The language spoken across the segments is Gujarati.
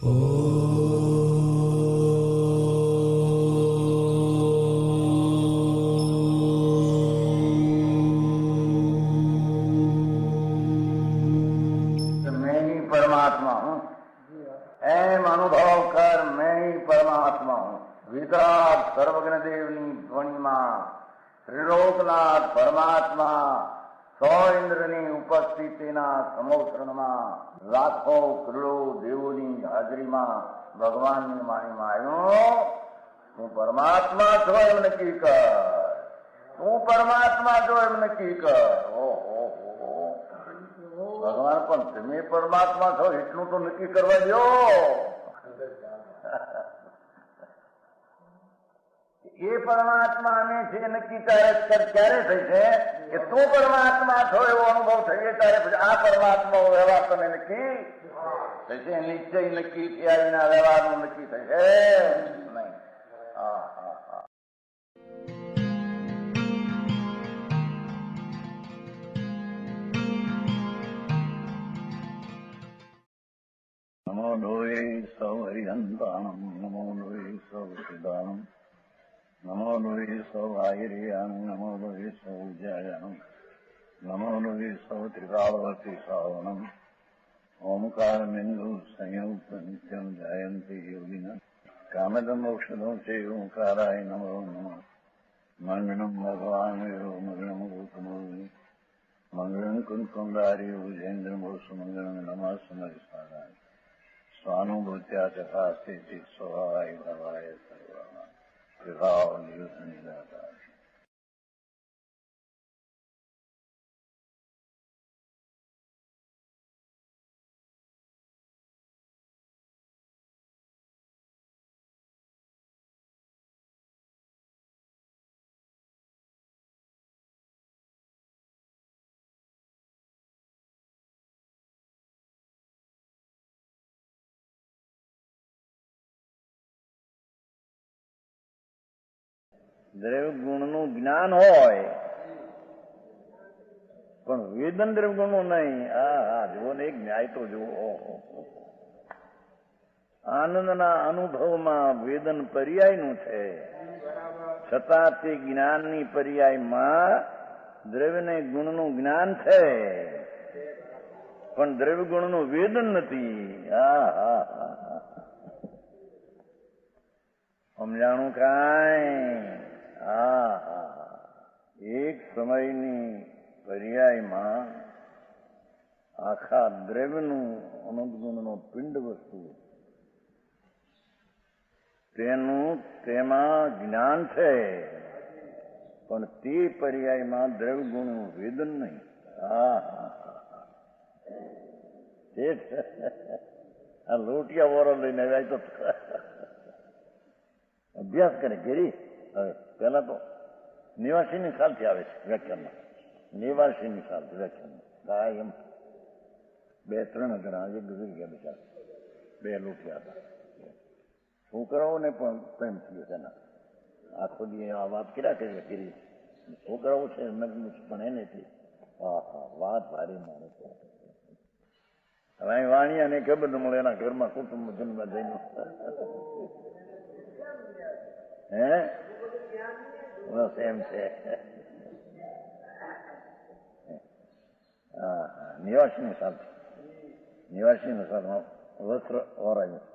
मैं ही परमात्मा हूँ, एम अनुभव कर मैं ही परमात्मा हूँ। वितराग सर्वज्ञ देवनी ध्वनि માં ત્રિલોકનાથ પરમાત્મા સો ઇન્દ્રની ઉપસ્થિતિના સમોત્રણમાં લાખો કરોડો દેવોની હાજરીમાં ભગવાનની વાણીમાં આવ્યો, તું પરમાત્મા છો એમ નક્કી કર, તું પરમાત્મા છો એમ નક્કી કર. ઓહો, ભગવાન પણ તમે પરમાત્મા છો એટલું તો નક્કી કરવા દો. એ પરમાત્માને છે નક્કી ક્યારે થઈ છે કે તું પરમાત્મા છો એવો અનુભવ થઈએ ત્યારે પછી આ પરમાત્મા વ્યવહાર તને નક્કી થશે. નિશ્ચય નક્કી થયા વિના વ્યવહારનું નક્કી થશે નહીં. હા હા હા. નમો લોહે સૌ હરિહંતાણમ, નમો લોહે સૌ સિદ્ધાણમ, નમો લોહે સૌ આયર્યાણમ, નમો લોહે સૌ જયાણમ, નમો લોહે સૌ ત્રિકાળવતી શ્રાવણમ. ઓમકાર બિંદુ સંયુક્ત નિત્યમ જાયંતિ યોગિના કામદમ ઔષધમ છે ઓંકારાય નમો નમઃ. મંગળમ ભગવાન વિરો મંગળમ ગૌતમોર્મિ મંગળમ કુંકુંડારી ભુજેન્દ્ર મોસુ મંગળમ નમઃ સમરિસારાય સ્વાનુભૂત્યા તથા સ્થિતિ સ્વભાવાય ભવાય સર્વમાં વિભાવ નિયુદ્ધ નિરાકાર. દ્રવ્ય ગુણનું જ્ઞાન હોય પણ વેદન દ્રવ્ય ગુણનું નહીં. હા જુઓ ને એક ન્યાય તો જુઓ. આનંદના અનુભવમાં વેદન પર્યાયનું છે, છતાં તે જ્ઞાનની પર્યાયમાં દ્રવ્યને ગુણનું જ્ઞાન છે પણ દ્રવ્ય ગુણનું વેદન નથી. હા હા હા, સમજાણું કાંઈ? હા હા, એક સમયની પર્યાયમાં આખા દ્રવ્યનું અનંતગુણનો પિંડ વસ્તુ તેનું તેમાં જ્ઞાન છે પણ તે પર્યાયમાં દ્રવ્ય ગુણનું વેદન નહીં. હા હા, આ લોટિયા વોરો લઈને આવ્યા તો અભ્યાસ કરે ઘેરી. હવે પેલા તો નિવાસીની સાલથી આવે છે વ્યાખ્યાનમાં, નિવાસીની સાલથી વ્યાખ્યાનમાં એમ 2-3 જણા આજે ગુજરી ગયા બિચારા, 2 લોટિયા હતા. છોકરાઓને પણ પ્રેમ થયો છે એના. આખો દી આ વાત કર્યા કરી છોકરાઓ છે પણ એને થી હા હા વાત ભારી માને છે. હવે અહીં વાણિયાને ખબર ન મળે એના ઘરમાં કુટુંબ જન્મ જઈને હે બસ એમ છે. હા હા, નિવાસીની સાથે નિવાસીની સાથે વસ્ત્ર ઓરાયું,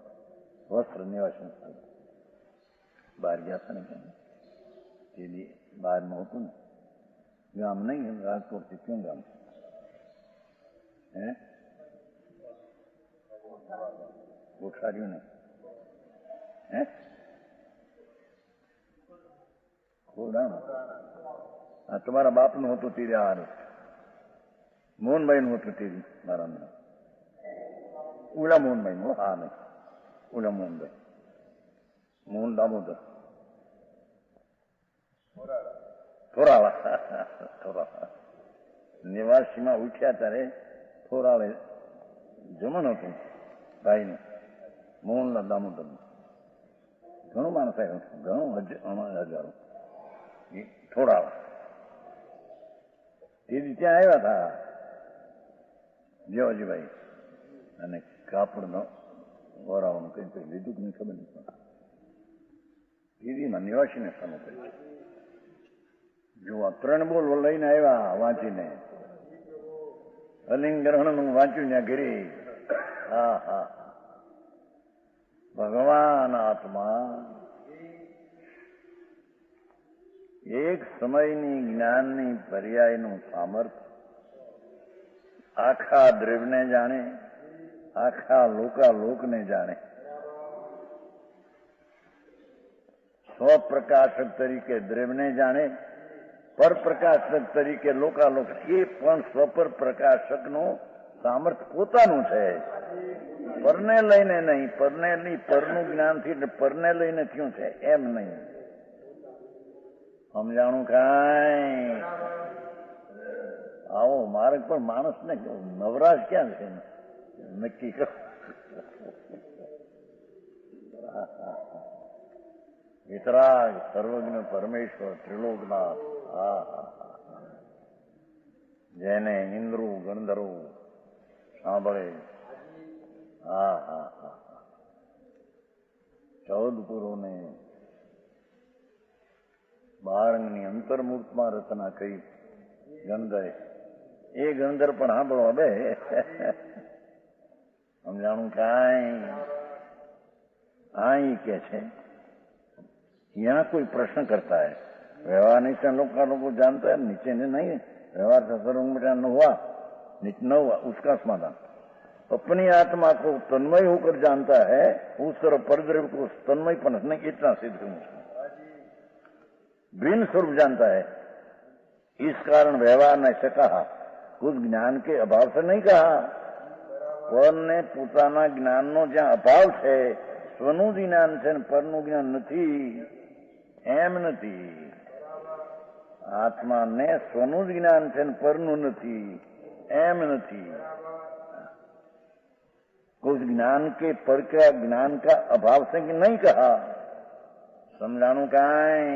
વસ્ત્ર નિવાસીની સાથે બહાર ગયા હતા ને તે બહારનું હતું ને ગામ નહીં, રાજકોટથી ક્યું ગામ હે ગોઠાર્યું નહીં હે ખોડાણું. હા તમારા બાપનું હતું તીરે હારું, મોહનભાઈનું હતું તીરી મારા નામ ઉલા મોહનભાઈનું. હા નહીં ઉલા મોહનભાઈ, મોહન દામોદર થોરાળા નિવાસીમાં ઉઠ્યા ત્યારે થોરાળે જમણ હતું ભાઈનું, મોહનલાલ દામોદરનું. ઘણું માણસ આવ્યું, ઘણું હજારો થોડાવા તેથી ત્યાં આવ્યા હતા દેવાજીભાઈ અને કાપડનો વરાવાનું કઈ કઈ લીધું કે નહીં ખબર નહીં પણ પીવીમાં નિવાસીને સામે કરી જો આ 3 બોલ લઈને આવ્યા વાંચીને અલિંગ ગ્રહણનું વાંચ્યું ત્યાં ગીરી. હા હા ભગવાન આત્મા એક સમયની જ્ઞાનની પર્યાયનું સામર્થ્ય આખા દ્રવ્યને જાણે, આખા લોકાલોકને જાણે. સ્વપ્રકાશક તરીકે દ્રવ્યને જાણે, પરપ્રકાશક તરીકે લોકાલોક. એ પણ સ્વપર પ્રકાશકનું સામર્થ્ય પોતાનું છે, પરને લઈને નહીં. પરને નહીં, પરનું જ્ઞાનથી પરને લઈને થયું છે એમ નહીં. સમજાણું કાંઈ? આવો માર્ગ પણ માણસને નવરાજ ક્યાં છે નક્કી કરો. વિતરાગ સર્વજ્ઞ પરમેશ્વર ત્રિલોકનાથ. જેને ઇન્દ્રો ગંધર્વો સાંભળે. 14 પુરોને 12 અંગની અંતર્મૂર્તમાં રચના કરી ગંધર્વ. એ ગંધર્વ પણ સાંભળો હવે. સમજાણું કાંઈ? અહીં કે છે यहाँ कोई प्रश्न करता है, व्यवहार नहीं से लोग जानता है, नीचे ने नहीं. व्यवहार से सर्वंग में न हुआ, न हुआ, उसका समाधान. अपनी आत्मा को तन्मय होकर जानता है, उस तरह परद्रव्य को तन्मय पण नहीं. इतना सिद्ध हूं, भिन्न स्वरूप जानता है. इस कारण व्यवहार ने ऐसे कहा, कुछ ज्ञान के अभाव से नहीं कहा. पर ने પોતાના જ્ઞાનનો જ્યાં અભાવ છે, સ્વનું જ્ઞાન છે ને પરનું જ્ઞાન નથી એમ નથી. આત્માને સ્વનું જ જ્ઞાન છે ને પરનું નથી એમ નથી. कुछ ज्ञान के पर का ज्ञान का अभाव से नहीं कहा. समझाणु कांई?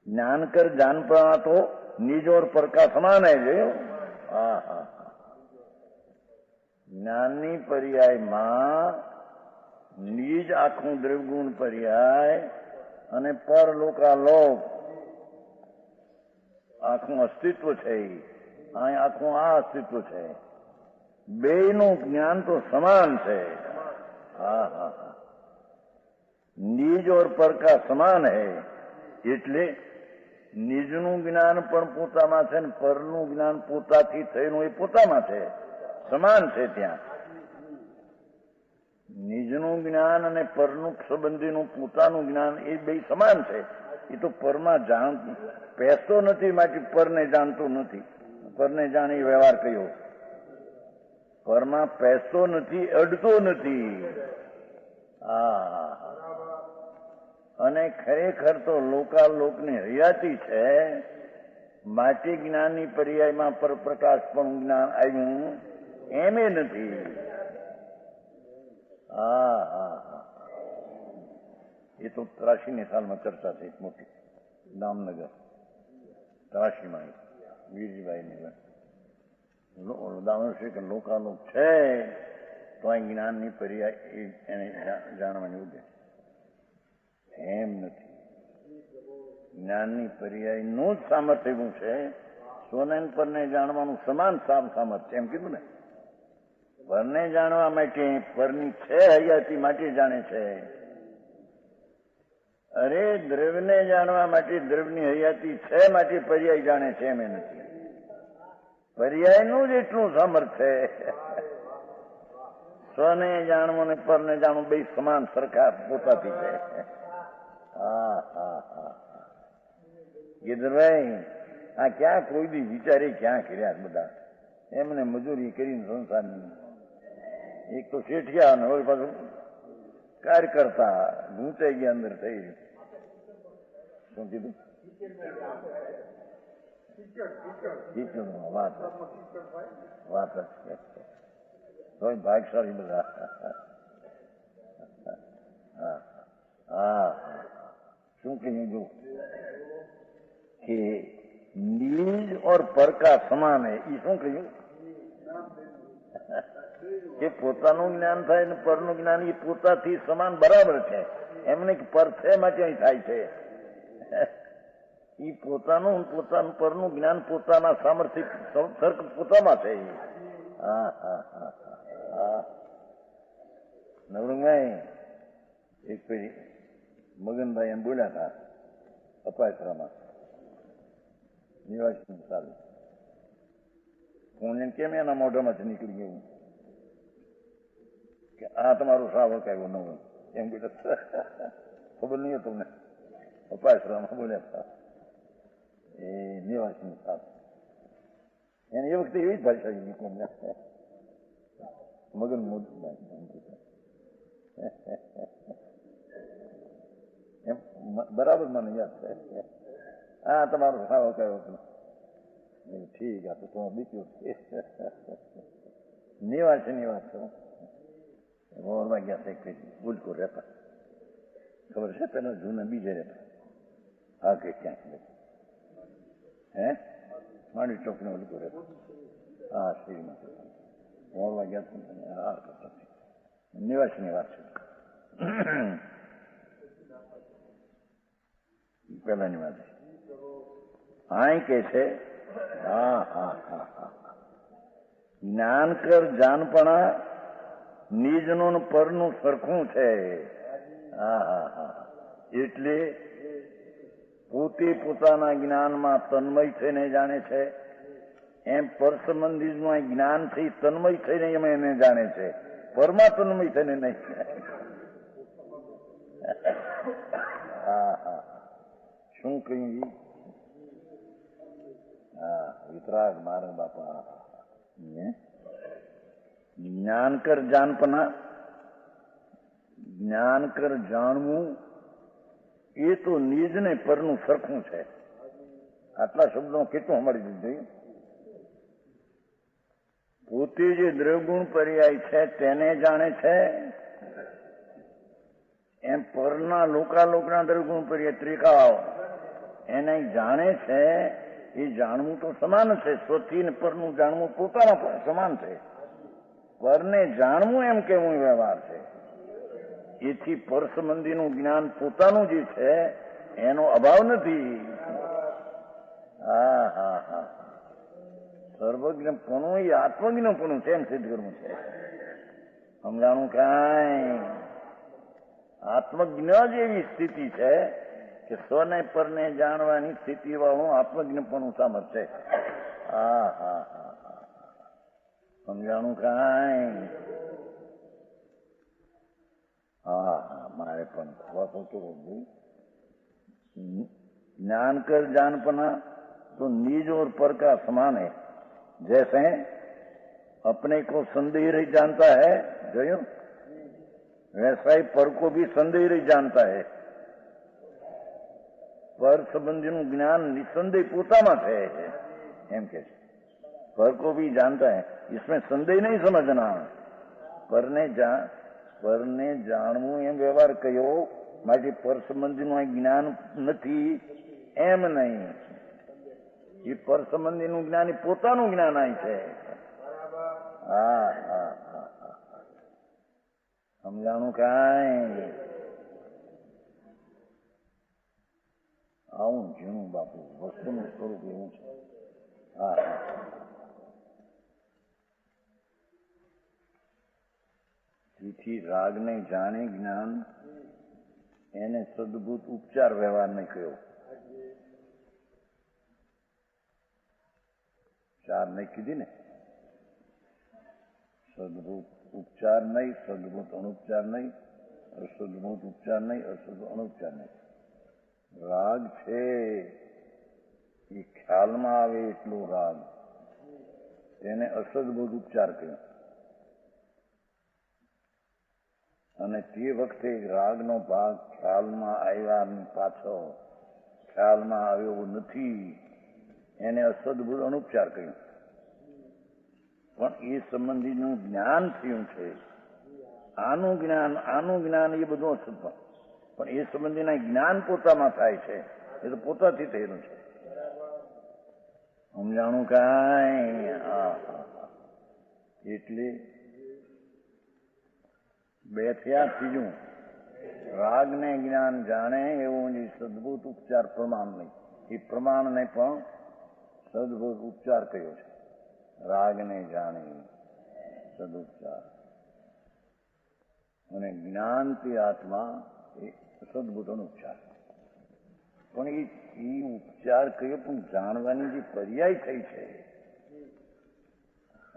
ज्ञान कर जान पड़ा तो निज और पर का समान है जो. જ્ઞાનની પર્યાયમાં નિજ આખું દ્રવ્યગુણ પર્યાય અને પરલોકાલોક આખું અસ્તિત્વ છે. અહીં આખું આ અસ્તિત્વ છે. બેયનું જ્ઞાન તો સમાન છે. નિજ ઓર પર કા સમાન હૈ. એટલે નિજનું જ્ઞાન પણ પોતામાં છે ને પરનું જ્ઞાન પોતાથી થયેલું એ પોતામાં છે. સમાન છે. ત્યાં નિજનું જ્ઞાન અને પરનું સંબંધીનું પોતાનું જ્ઞાન એ બે સમાન છે. એ તો પરમાં જાણ પહેરતો નથી, માટે પરને જાણતો નથી. પરને જાણી વ્યવહાર કયો. પરમાં પહેરતો નથી, અડતો નથી. અને ખરેખર તો લોકાલોકની હયાતી છે. માટે જ્ઞાનની પર્યાયમાં પર પ્રકાશ પણ જ્ઞાન આવ્યું એમે નથી. એ તો 83ની સાલમાં ચર્ચા થઈ મોટી, દામનગર 83માં વીરજીભાઈની દામનગર શ્રી કે લોકાલોક છે તો અહીં જ્ઞાનની પર્યાય એને જાણવાની ઉદે એમ નથી. જ્ઞાનની પર્યાયનું જ સામર્થ્ય એવું છે. સોનેન પરને જાણવાનું સમાન સામર્થ્ય એમ કીધું ને. પરને જાણવા માટે પરની છે હયાતી માટે જાણે છે. અરે દ્રવ્યને જાણવા માટે દ્રવ્યની હયાતી છે માટે પર્યાય જાણે છે એમ નથી. પર્યાયનું જ એટલું સામર્થ્ય છે. સ્વને જાણવું ને પરને જાણવું બે સમાન સરખા પોતાથી છે. ગીધરભાઈ આ ક્યાં કોઈ દી વિચારે ક્યાં કર્યા બધા એમને મજૂરી કરીને સંસારની. એક તો શેઠિયા ને હવે પાછું કાર્ય કરતા ગૂંચાઈ ગયા અંદર થઈ ગયું. શું કીધું? વાત વાત તો ભાગશાળી બધા. શું કહ્યું જો કે निज और पर का समान है. ये શું કહ્યું? કે પોતાનું જ્ઞાન થાય ને પરનું જ્ઞાન એ પોતાથી સમાન બરાબર છે, એમને પર છે માટે અહીં થાય છે. એ પોતાનું પોતાનું પરનું જ્ઞાન પોતાના સામર્થ્ય સર્ક પોતામાં છે. હા હા હા હા. નવરંગભાઈ એક પછી મગનભાઈ એમ બોલ્યા હતા અપાયસરામાં નિવાસી ચાલુ હું કેમ એના મોઢામાંથી નીકળી ગયું કે આ તમારું શ્રાવક આવ્યો નવો એમ બોલ્યા. ખબર નહીં તમને અપાયસરામાં બોલ્યા હતા એ નિવાસી સાહેબ એને એ વખતે એવી જ ભાષા નીકળી મગન એમ બરાબર મને યાદ છે. હા તમારો શ્રાવક આવ્યો હતો. ઠીક આ તો બીજું નિવાસ મોરમાં ગયા છે બુલકુલ રહેતા ખબર છે પેલા જૂના બીજે રહેતા. હા કે ક્યાંક હે માંડવી ચોક ને બુલકુલ રહેતા. હા શ્રીમાં મોરમાં ગયા નિવાસની વાત છે પેલાની વાત છે. હા કે છે હા હા હા હા જ્ઞાન કર જાનપણા નિજનું પરનું સરખું છે. હા હા હા એટલે પોતે પોતાના જ્ઞાનમાં તન્મય થઈને જાણે છે એમ પર સંબંધી જ્ઞાનથી તન્મય થઈને એને જાણે છે, પરમાં તન્મય થઈને નહીં. હા હા શું કહ્યું? હા વિતરાગ મારા બાપા જ્ઞાન કર જાનપના જ્ઞાન કર જાણવું એ તો નિજને પરનું સરખું છે. આટલા શબ્દો કેટલું સાંભળી દીધું. પોતે જે દ્રવગુણ પર્યાય છે તેને જાણે છે એમ પરના લોકના દ્રવગુણ પર્યાય ત્રિકાળ એને જાણે છે. એ જાણવું તો સમાન છે, સ્વથી ને પરનું જાણવું પોતાના સમાન છે. પરને જાણવું એમ કેવું વ્યવહાર છે. એથી પર સંબંધીનું જ્ઞાન પોતાનું જે છે એનો અભાવ નથી. હા હા હા સર્વજ્ઞપણું એ આત્મજ્ઞપણું છે એમ સિદ્ધ કરવું છે. સમજાણું કાંઈ આત્મજ્ઞ જ એવી સ્થિતિ છે કે સ્વને પરને જાણવાની સ્થિતિ વાળું આત્મજ્ઞપણું સામર્થ્ય છે. હા હા હા હા સમજાણું કાંઈ. हाँ हाँ मारे पण ज्ञान कर जानपना तो निज और पर का समान है. जैसे अपने को संदेह रही जानता है जो वैसा ही पर को भी संदेह रही जानता है. पर संबंधी નું જ્ઞાન નિસંદેહ પોતામાં છે એમ કે છે. पर को भी जानता है, इसमें संदेह नहीं समझना. પરને જાણવું એમ વ્યવહાર કયો માટે પર સંબંધીનું જ્ઞાન નથી એમ નહીં. એ પર સંબંધીનું જ્ઞાન એ પોતાનું જ્ઞાન અહીં છે. હા હા હા હા સમજાણું કાંઈ. આવું ઝીણું બાપુ વસ્તુનું સ્વરૂપ એવું છે. હા હા તેથી રાગને જાણે જ્ઞાન એને સદભૂત ઉપચાર વ્યવહાર નહીં કહ્યો. ચાર નહીં કીધી ને. સદભૂત ઉપચાર નહીં, સદભૂત અનુપચાર નહીં, અસદભૂત ઉપચાર નહીં, અસદ અનુપચાર નહીં. રાગ છે એ ખ્યાલમાં આવે એટલો રાગ તેને અસદભૂત ઉપચાર કહ્યો. અને તે વખતે રાગનો ભાગ ખ્યાલમાં આવ્યા પાછો ખ્યાલમાં આવ્યો નથી એને અસદભૂત અનુપચાર કહ્યું. પણ એ સંબંધીનું જ્ઞાન થયું છે. આનું જ્ઞાન એ બધું અસદ, પણ એ સંબંધીના જ્ઞાન પોતામાં થાય છે. એ તો પોતાથી થયેલું છે. સમજાણું કાંઈ. એટલે એટલે બે થયા. ત્રીજું, રાગને જ્ઞાન જાણે એવું જે સદભૂત ઉપચાર પ્રમાણ નહીં. એ પ્રમાણને પણ સદભૂત ઉપચાર કયો છે. રાગને જાણે સદુપચાર અને જ્ઞાનથી આત્મા એ સદભૂતનો ઉપચાર. પણ એ ઉપચાર કયો પણ જાણવાની જે પર્યાય થઈ છે,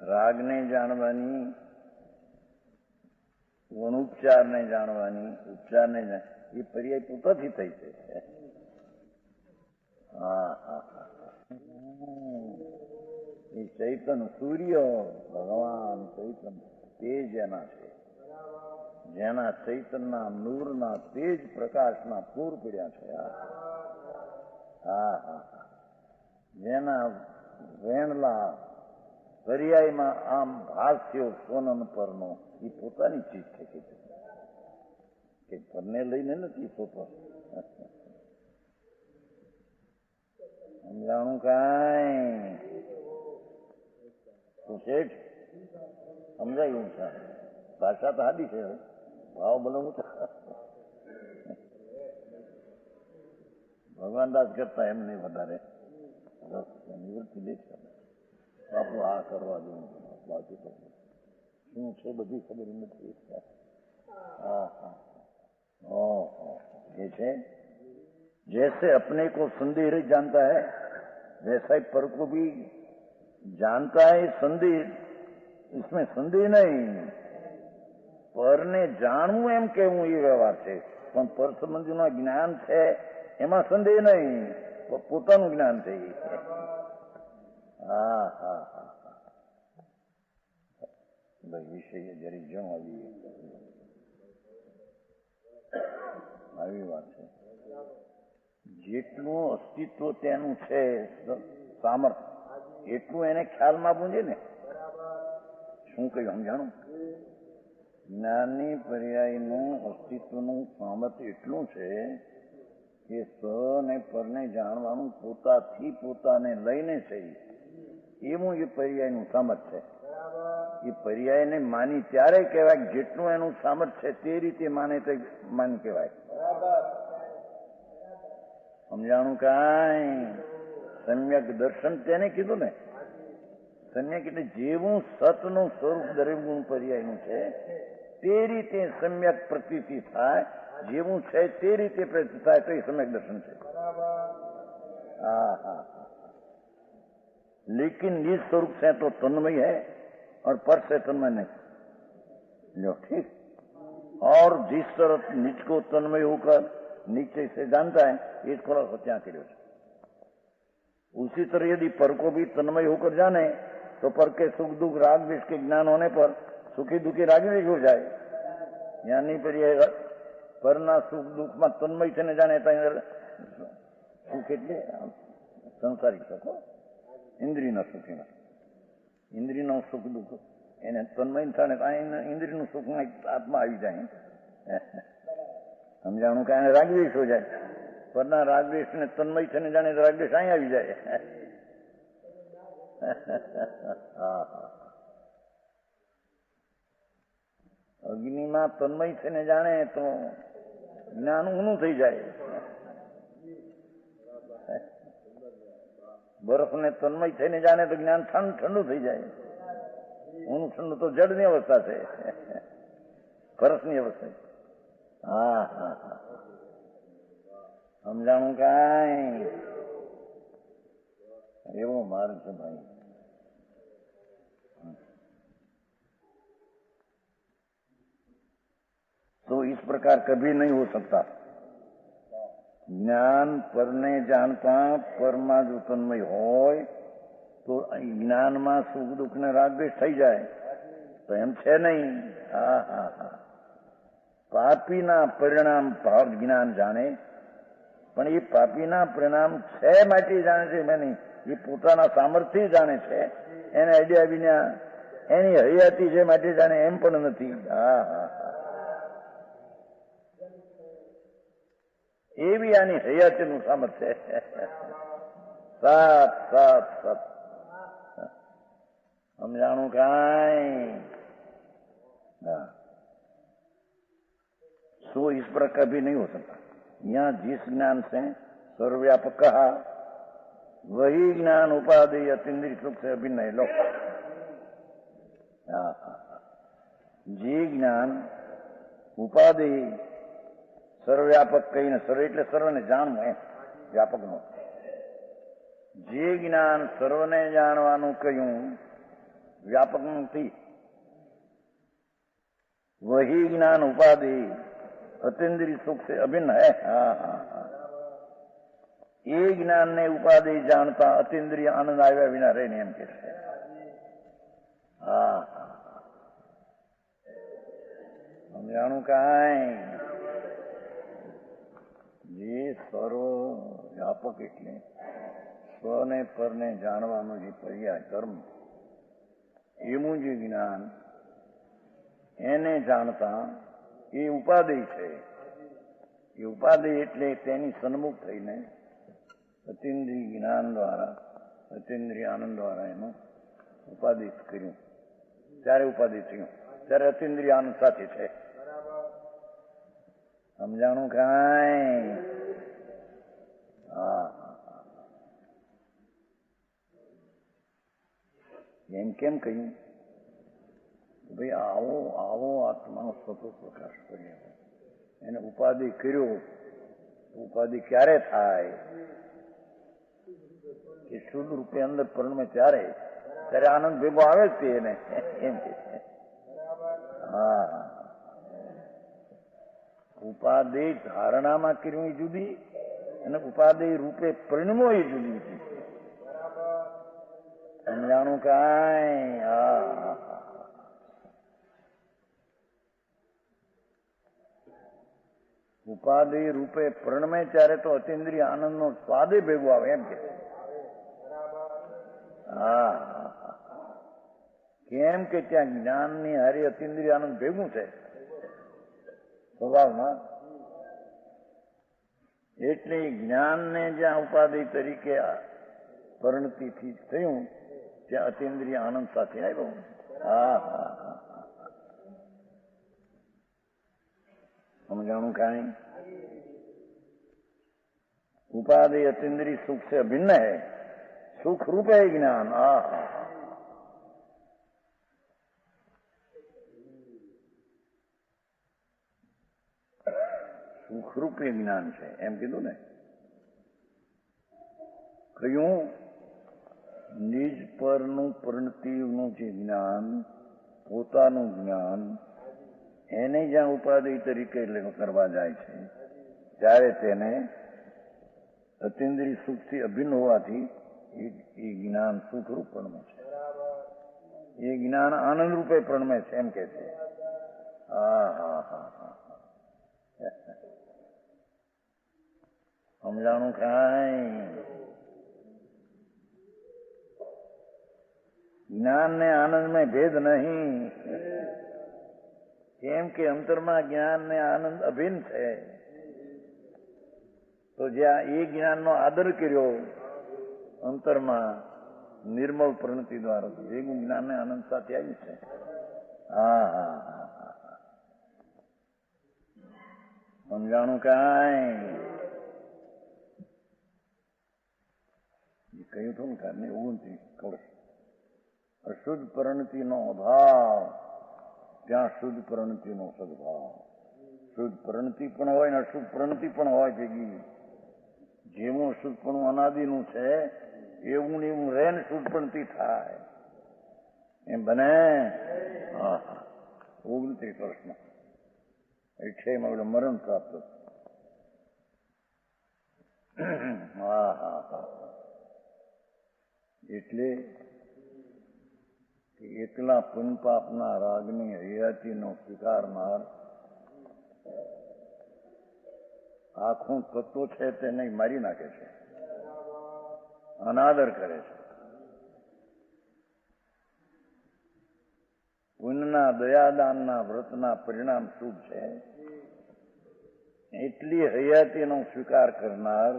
રાગને જાણવાની, વણુપચારને જાણવાની, ઉપચારને એ પર્યાય પોતાથી થઈ છે. હા હા હા, એ ચૈતન સૂર્ય ભગવાન ચૈતન તેજ એના છે, જેના ચૈતનના નૂરના તેજ પ્રકાશના પૂર પડ્યા છે. હા હા, જેના વેણલા પર્યાયમાં આમ ભાસ્યો સોનન પરનો, એ પોતાની ચીજ છે કે પરને લઈને નથી પોતો. સમજાણું કાંઈ તું શેઠ સમજાયું છે. ભાષા તો હાદી છે, ભાવ બોલવું તો ભગવાન દાસ કરતા એમ નહીં વધારે નિવૃત્તિ દેખ બાપુ આ કરવા દઉં બાકી તો શું છે બધી ખબર નથી. હા હા, ये है जैसे अपने को संदेह जानता है वैसा ही पर को भी जानता है. संदेह इसमें संदेह नहीं, પરને જાણવું એમ કેવું એ વ્યવહાર છે, પણ પર સંબંધીનું જ્ઞાન છે એમાં સંદેહ નહીં, પોતાનું જ્ઞાન છે. હા હા હા, ભાઈ વિષય જરી જેમ આવી વાત છે. જેટલું અસ્તિત્વ તેનું છે સામર્થ્ય, એટલું એને ખ્યાલમાં પૂંજે ને. શું કહ્યું સમજાણું? જ્ઞાનની પર્યાયનું અસ્તિત્વનું સામર્થ્ય એટલું છે કે સ ને પરને જાણવાનું પોતાથી પોતાને લઈને છે, એવું એ પર્યાયનું સામર્થ્ય છે. એ પર્યાયને માની ત્યારે કહેવાય જેટલું એનું સામર્થ્ય છે તે રીતે માને તે માન કહેવાય. સમજાણું કાંઈ? સમ્યક દર્શન તેને કીધું ને. સમ્યક એટલે જેવું સતનું સ્વરૂપ દરેક ગુણ પર્યાયનું છે તે રીતે સમ્યક પ્રતીતિ થાય, જેવું છે તે રીતે પ્રતીતિ થાય તો એ સમ્યક દર્શન છે. હા હા, लेकिन निज स्वरूप से तो तन्मय है और पर से तन्मय नहीं. लो ठीक. और जिस तरह निज को तन्मय होकर नीचे से जानता है, ये थोड़ा सा क्या करो. उसी तरह यदि पर को भी तन्मय होकर जाने तो पर के सुख दुख राग द्वेष के ज्ञान होने पर सुखी दुखी राग द्वेष हो जाए. यहाँ नहीं पर पરના સુખ દુઃખમાં તન્મય થઈને જાણે સુખ એટલે સંસારિક સુખ, ઇન્દ્રિયના સુખીમાં ઇન્દ્રિયનો સુખ દુઃખ એને તન્મય થાય ઇન્દ્રિયનું સુખમાં આત્મા આવી જાય. સમજાણું કે રાગદ્વેષ હો જાય. પરના રાગદ્વેષ ને તન્મય થઈને જાણે રાગદ્વેષ અહીં આવી જાય. અગ્નિમાં તન્મય થઈને જાણે તો જ્ઞાન ઊનું થઈ જાય. બરફને તન્મય થઈને જાણે તો જ્ઞાન ઠંડુ થઈ જાય. ઊનું ઠંડુ તો જડની અવસ્થા છે, પરસની અવસ્થા. હા હા હા, સમજાણું કાંઈ? એવો માર્ગ છે ભાઈ. तो इस प्रकार कभी नहीं हो सकता. જ્ઞાન પરને જાણતા પરમાં જો તન્મય હોય તો જ્ઞાનમાં સુખ દુઃખ ને રાગદ્વેષ થઈ જાય તો એમ છે નહીં. હા હા હા, પાપીના પરિણામ ભાવ જ્ઞાન જાણે, પણ એ પાપીના પરિણામ છે માટે જાણે છે મેં નહીં, એ પોતાના સામર્થ્ય જાણે છે. એને આઈડિયા વિના એની હયાતી છે માટે જાણે એમ પણ નથી. હા હા હા, એવી આની હયાતીનું સામર્થ્ય. સાત સાત સાત, समझाणु काई। हाँ, सो इस पर कभी नहीं हो सकता। यहाँ जिस ज्ञान से सर्वव्यापक कहा वही ज्ञान उपाधि अतीन्द्रिय सुख से अभिन्न है। लो जी ज्ञान उपाधि सर्वव्यापक कही सर्व એટલે સર્વને જાણવું એમ વ્યાપક નો જે જ્ઞાન સર્વને જાણવાનું કહ્યું વ્યાપક નથી वही ज्ञान उपाधि अतीन्द्रिय सुख से अभिन्न है। ये ज्ञान ने उपाधि जानता अतीन्द्रिय आनंद आया विना रहे नहीं एम के समझाणु काई જે સર્વ વ્યાપક એટલે સ્વને પરને જાણવાનું જે પર્યાય કર્મ એવું જે જ્ઞાન એને જાણતા એ ઉપાધિ છે। એ ઉપાધિ એટલે તેની સન્મુખ થઈને અતીન્દ્રિય જ્ઞાન દ્વારા અતીન્દ્રિય આનંદ દ્વારા એનું ઉપાધિ કર્યું ત્યારે ઉપાધિ થયું ત્યારે અતીન્દ્રિય આનંદ સાથે છે। સમજાણું કાંઈ? હા, એમ કેમ કહ્યું ભાઈ આવો આવો આત્માનો સ્વતઃ પ્રકાશ કર્યો એને ઉપાધિ કર્યો। ઉપાધિ ક્યારે થાય કે શુદ્ધ રૂપે અંદર પરણમે ત્યારે ત્યારે આનંદ ભેગો આવે જ એને એમ કે હા ઉપાધિ ધારણામાં કર્યું એ જુદી અને ઉપાધિ રૂપે પરિણમો એ જુદી છે। સમજાણું કાંઈ? હા, ઉપાધિ રૂપે પ્રણમે ત્યારે તો અતીન્દ્રિય આનંદ નો સ્વાદે ભેગો આવે એમ કે હા કેમ કે ત્યાં જ્ઞાન ની હારે અતીન્દ્રિય આનંદ ભેગું છે સ્વભાવમાં। એટલે જ્ઞાન ને જ્યાં ઉપાધિ તરીકે પરિણતિથી થયું ત્યાં અતીન્દ્રિય આનંદ સાથે આવ્યો। હા હા હા, समझाणु काई उपाधि अतीन्द्रिय सुख से अभिन्न है। सुख रूप है ज्ञान। सुख रूप ज्ञान है एम कीधु ने क्यों निज परनु परिणतिनु जे ज्ञान पोतानु ज्ञान એને જ્યાં ઉપાધિ તરીકે કરવા જાય છે ત્યારે તેને અતીન્દ્રિય સુખથી અભિન્ન હોવાથી એ જ્ઞાન સુખરૂપ પ્રણમે છે। એ જ્ઞાન આનંદ રૂપે પ્રણમે છે એમ કે છે। હા હા હા હા, સમજાણું કાંઈ? જ્ઞાન ને આનંદ में भेद नहीं કેમ કે અંતરમાં જ્ઞાન ને આનંદ અભિન્ન છે। તો જ્યાં એ જ્ઞાનનો આદર કર્યો અંતરમાં નિર્મળ પ્રણતિ દ્વારા ભેગું જ્ઞાન ને આનંદ સાથે આવ્યું છે। હા હા હા હા, સમજાણું કાંઈ? કહ્યું હતું ને કારણે 29 કળશ અશુદ્ધ પરિણતિનો અભાવ ત્યાં શુદ્ધ પરિણતિનો સદભાવ। શુદ્ધ પરિણતિ પણ હોય ને અશુદ્ધ પરિણતિ પણ હોય ભેગી। જેવું અશુદ્ધપણું અનાદિનું છે એવું ને એવું રહે ને શુદ્ધ પરિણતિ થાય એમ બને। 29 વર્ષમાં 6 મરણ પ્રાપ્ત। હા હા હા, એટલે એકલા પુન પાપના રાગની હયાતીનો સ્વીકારનાર આખું તત્વ છે તેને મારી નાખે છે, અનાદર કરે છે। પુણ્યના દયાદાનના વ્રતના પરિણામ શુભ છે એટલી હયાતીનો સ્વીકાર કરનાર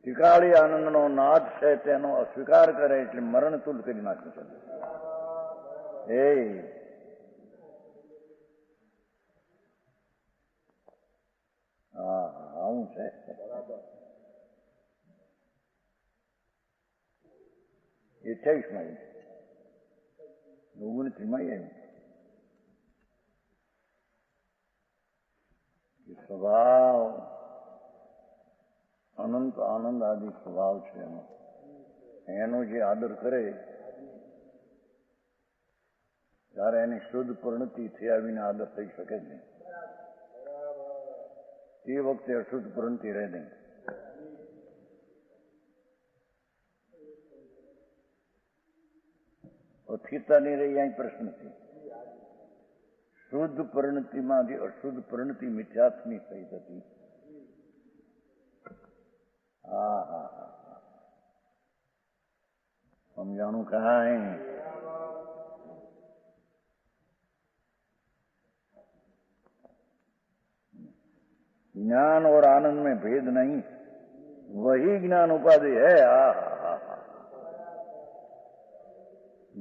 શિકાળી આનંદનો નાદ છે તેનો અસ્વીકાર કરે એટલે મરણ તુલ કરી નાખ્યું છે. આવું છે. 28 29 સ્વભાવ અનંત આનંદ આદિ સ્વભાવ છે એનો જે આદર કરે ત્યારે એની શુદ્ધ પરિણતિ થયા વિના આદર થઈ શકે જ નહીં. તે વખતે અશુદ્ધ પરિણતિ રહે નહીં. અસ્થિરતાની રહી અહીં પ્રશ્ન છે. શુદ્ધ પરિણતિમાંથી અશુદ્ધ પરિણતિ મિથ્યાત્મની થઈ હતી. સમજાણું કાંઈ? ज्ञान और आनंद में भेद नहीं, वही ज्ञान उपाधि है.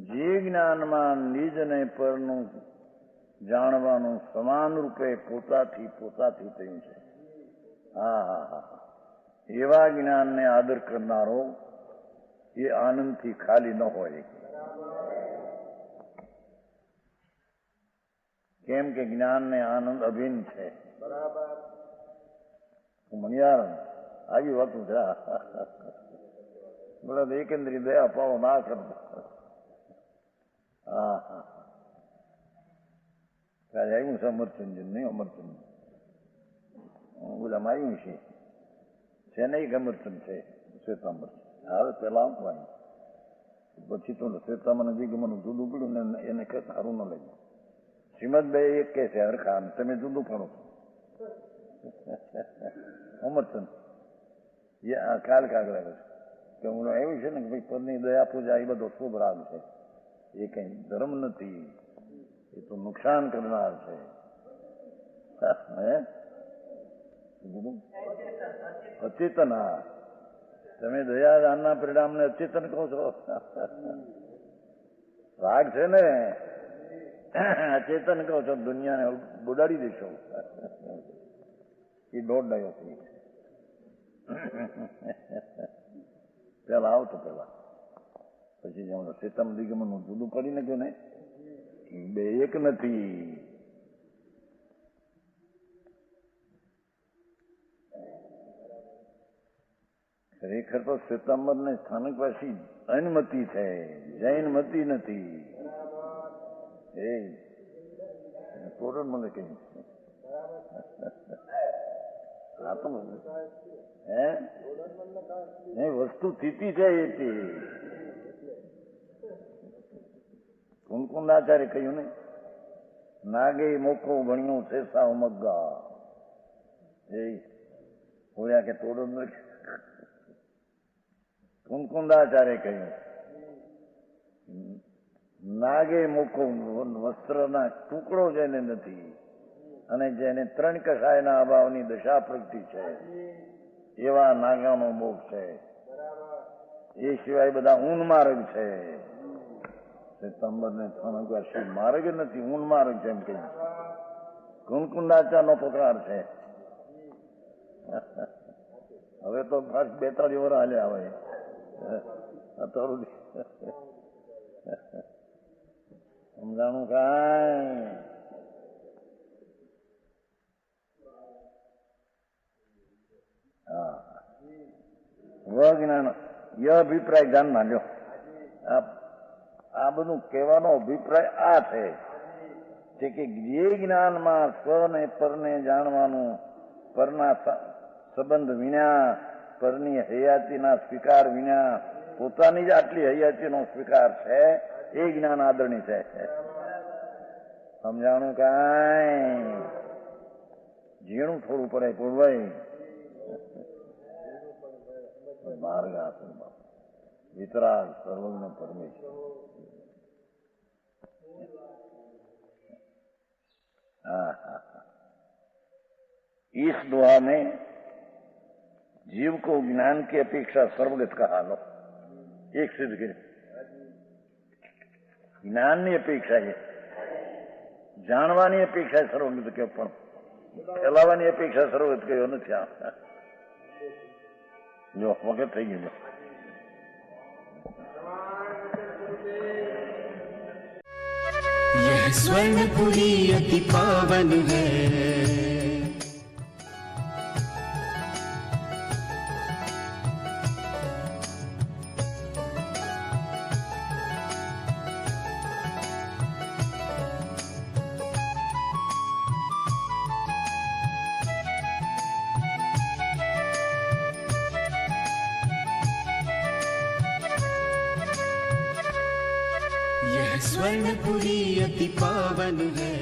જે જ્ઞાનમાં નિજને પરનું જાણવાનું સમાન રૂપે પોતાથી થયું છે. એવા જ્ઞાનને આદર કરનારો એ આનંદથી ખાલી ન હોય. કેમ કે જ્ઞાનને આનંદ અભિન્ન છે. મણિયાર આવી વાતું છે. બોલા એકેન્દ્રી દયા પાવો ના કરતા. આવ્યું છે અમરચંદન નહીં? અમરચંદ બોલામાં આવ્યું છે નહીં? અમરચંદ છે શ્વેતાંબર. હવે પેલા આવતું પછી તો શ્વેતામાં નજીક મને જુદું પડ્યું ને એને કઈ સારું ન લાગ્યું. શ્રીમદભાઈ એક કે છે હરખા તમે જુદું પડો છો. અમરચંદ કાલ કાગળ કે હું એવું છે ને કે ભાઈ પદની દયા પૂજા એ બધો શુભ રાગ છે. એ કઈ ધર્મ નથી, એ તો નુકસાન કરનાર છે. અચેતન. તમે દયા દાનના પરિણામને અચેતન કહો છો. રાગ છે ને અચેતન કહો છો. દુનિયાને બુડાડી દેશો. એ દોઢ ડાયો થઈ પેલા આવતો પેલા પછી જેમ સીતમ દિગમનું જુદું પડી નાખ્યું ને બે એક નથી. ખરેખર તો શ્વેતાંબર ને સ્થાનકવાસી અનમતી છે, જૈન મતી નથી. એ તોરણ મને કહ્યું આ તો હે વસ્તુ સ્થિતિ છે. એથી કુંકુંદાચાર્ય કહ્યું ને નાગે મોકો ભણ્યું છે સાવ મગ્ગા. એ હોયા કે તોરણ કુંકુંદાચાર્ય કહ્યું નાગે મોકો વસ્ત્રના ટુકડો જેને નથી અને જેને 3 કષાયના અભાવની દશા પ્રગતિ છે એવા નાગાનો મોક્ષ છે. એ સિવાય બધા ઊન માર્ગ છે. સિતંબર ને સ્થાનકવાસી માર્ગ નથી, ઊન માર્ગ છે એમ કહ્યું. કુંકુંદાચાર્યનો પ્રકાર છે. હવે તો 2-3 વર્ષ હાલ્યા હોય સમજાણું કાંઈ? જ્ઞાન ય અભિપ્રાય ધ્યાનમાં લ્યો. આ બધું કહેવાનો અભિપ્રાય આ છે કે જે જ્ઞાનમાં સ્વ ને પરને જાણવાનું, પરના સંબંધ વિના, પરની હયાતીના સ્વીકાર વિના પોતાની જ આટલી હયાતીનો સ્વીકાર છે એ જ્ઞાન આદરણી છે. સમજાણું કાંઈ? ઝીણું થોડું પડે પૂર્વાઈ માર્ગ આસન વિતરાગ સર્વજ્ઞ પરમેશ્વર. इस दुआ में जीव को ज्ञान की अपेक्षा सर्वगत कहा लो, एक सिद्ध करे જ્ઞાનની અપેક્ષા છે, જાણવાની અપેક્ષા સર્વગત કયો, પણ ફેલાવાની અપેક્ષા સર્વગત કયો નથી. જો વખત થઈ ગયું. यह स्वर्णपुरी अति पावन है, यह स्वर्णपुरी अति पावन है.